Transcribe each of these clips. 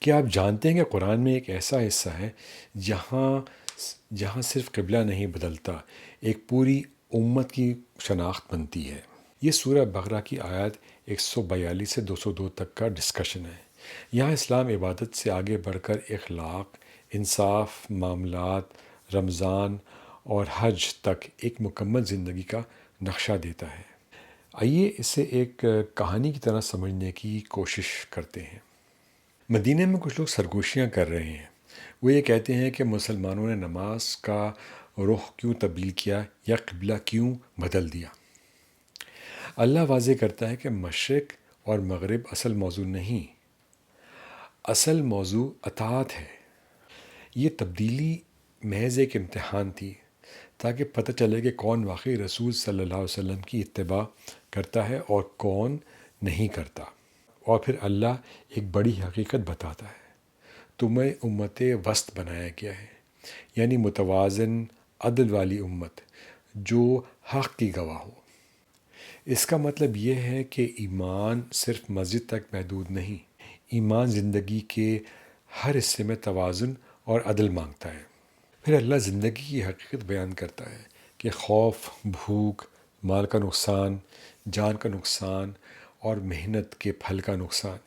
کیا آپ جانتے ہیں کہ قرآن میں ایک ایسا حصہ ہے جہاں جہاں صرف قبلہ نہیں بدلتا، ایک پوری امت کی شناخت بنتی ہے؟ یہ سورہ بقرہ کی آیات 142 سے 202 تک کا ڈسکشن ہے۔ یہاں اسلام عبادت سے آگے بڑھ کر اخلاق، انصاف، معاملات، رمضان اور حج تک ایک مکمل زندگی کا نقشہ دیتا ہے۔ آئیے اسے ایک کہانی کی طرح سمجھنے کی کوشش کرتے ہیں۔ مدینہ میں کچھ لوگ سرگوشیاں کر رہے ہیں۔ وہ یہ کہتے ہیں کہ مسلمانوں نے نماز کا رخ کیوں تبدیل کیا یا قبلہ کیوں بدل دیا۔ اللہ واضح کرتا ہے کہ مشرق اور مغرب اصل موضوع نہیں، اصل موضوع اطاعت ہے۔ یہ تبدیلی محض ایک امتحان تھی تاکہ پتہ چلے کہ کون واقعی رسول صلی اللہ علیہ وسلم کی اتباع کرتا ہے اور کون نہیں کرتا۔ اور پھر اللہ ایک بڑی حقیقت بتاتا ہے، تمہیں امت وسط بنایا گیا ہے، یعنی متوازن عدل والی امت جو حق کی گواہ ہو۔ اس کا مطلب یہ ہے کہ ایمان صرف مسجد تک محدود نہیں، ایمان زندگی کے ہر حصے میں توازن اور عدل مانگتا ہے۔ پھر اللہ زندگی کی حقیقت بیان کرتا ہے کہ خوف، بھوک، مال کا نقصان، جان کا نقصان اور محنت کے پھل کا نقصان،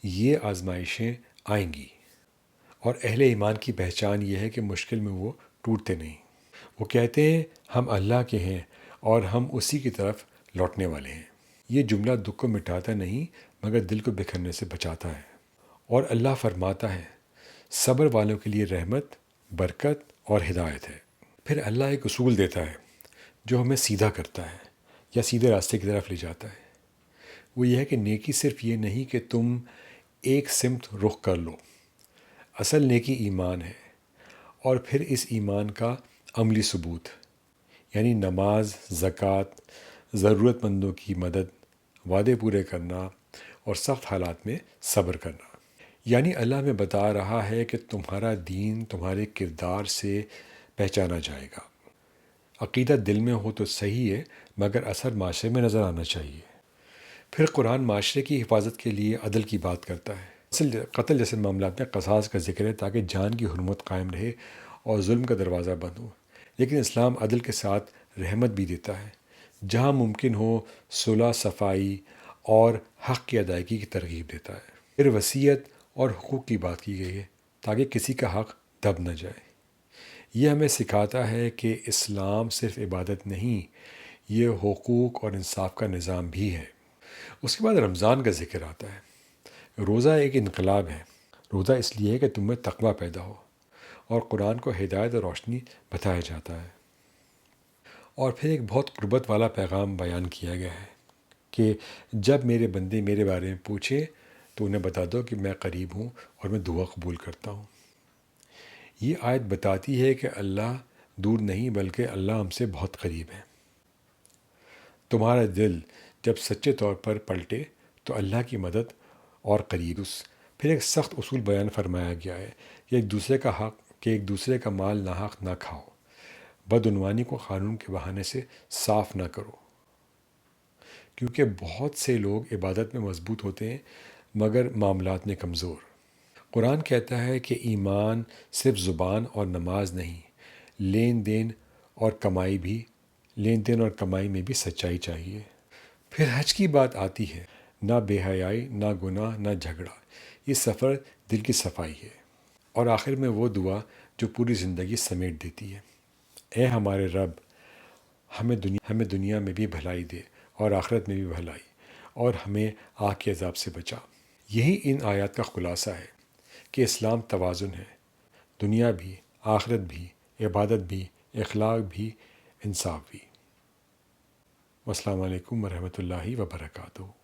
یہ آزمائشیں آئیں گی۔ اور اہل ایمان کی پہچان یہ ہے کہ مشکل میں وہ ٹوٹتے نہیں۔ وہ کہتے ہیں ہم اللہ کے ہیں اور ہم اسی کی طرف لوٹنے والے ہیں۔ یہ جملہ دکھ کو مٹاتا نہیں مگر دل کو بکھرنے سے بچاتا ہے۔ اور اللہ فرماتا ہے صبر والوں کے لیے رحمت، برکت اور ہدایت ہے۔ پھر اللہ ایک اصول دیتا ہے جو ہمیں سیدھا کرتا ہے یا سیدھے راستے کی طرف لے جاتا ہے۔ وہ یہ ہے کہ نیکی صرف یہ نہیں کہ تم ایک سمت رخ کر لو، اصل نیکی ایمان ہے، اور پھر اس ایمان کا عملی ثبوت، یعنی نماز، زکوٰۃ، ضرورت مندوں کی مدد، وعدے پورے کرنا اور سخت حالات میں صبر کرنا۔ یعنی اللہ ہمیں بتا رہا ہے کہ تمہارا دین تمہارے کردار سے پہچانا جائے گا۔ عقیدہ دل میں ہو تو صحیح ہے مگر اثر معاشرے میں نظر آنا چاہیے۔ پھر قرآن معاشرے کی حفاظت کے لیے عدل کی بات کرتا ہے۔ قتل جیسے معاملات میں قصاص کا ذکر ہے تاکہ جان کی حرمت قائم رہے اور ظلم کا دروازہ بند ہو۔ لیکن اسلام عدل کے ساتھ رحمت بھی دیتا ہے، جہاں ممکن ہو صلح، صفائی اور حق کی ادائیگی کی ترغیب دیتا ہے۔ پھر وصیت اور حقوق کی بات کی گئی ہے تاکہ کسی کا حق دب نہ جائے۔ یہ ہمیں سکھاتا ہے کہ اسلام صرف عبادت نہیں، یہ حقوق اور انصاف کا نظام بھی ہے۔ اس کے بعد رمضان کا ذکر آتا ہے۔ روزہ ایک انقلاب ہے۔ روزہ اس لیے ہے کہ تم میں تقویٰ پیدا ہو، اور قرآن کو ہدایت اور روشنی بتایا جاتا ہے۔ اور پھر ایک بہت قربت والا پیغام بیان کیا گیا ہے کہ جب میرے بندے میرے بارے میں پوچھے تو انہیں بتا دو کہ میں قریب ہوں اور میں دعا قبول کرتا ہوں۔ یہ آیت بتاتی ہے کہ اللہ دور نہیں بلکہ اللہ ہم سے بہت قریب ہے۔ تمہارا دل جب سچے طور پر پلٹے تو اللہ کی مدد اور قریب۔ پھر ایک سخت اصول بیان فرمایا گیا ہے کہ ایک دوسرے کا مال ناحق نہ کھاؤ، بدعنوانی کو قانون کے بہانے سے صاف نہ کرو، کیونکہ بہت سے لوگ عبادت میں مضبوط ہوتے ہیں مگر معاملات میں کمزور۔ قرآن کہتا ہے کہ ایمان صرف زبان اور نماز نہیں، لین دین اور کمائی میں بھی سچائی چاہیے۔ پھر حج کی بات آتی ہے، نہ بے حیائی، نہ گناہ، نہ جھگڑا۔ یہ سفر دل کی صفائی ہے۔ اور آخر میں وہ دعا جو پوری زندگی سمیٹ دیتی ہے، اے ہمارے رب، ہمیں دنیا میں بھی بھلائی دے اور آخرت میں بھی بھلائی، اور ہمیں آگ کے عذاب سے بچا۔ یہی ان آیات کا خلاصہ ہے کہ اسلام توازن ہے، دنیا بھی، آخرت بھی، عبادت بھی، اخلاق بھی، انصاف بھی۔ والسلام علیکم ورحمۃ اللہ وبرکاتہ۔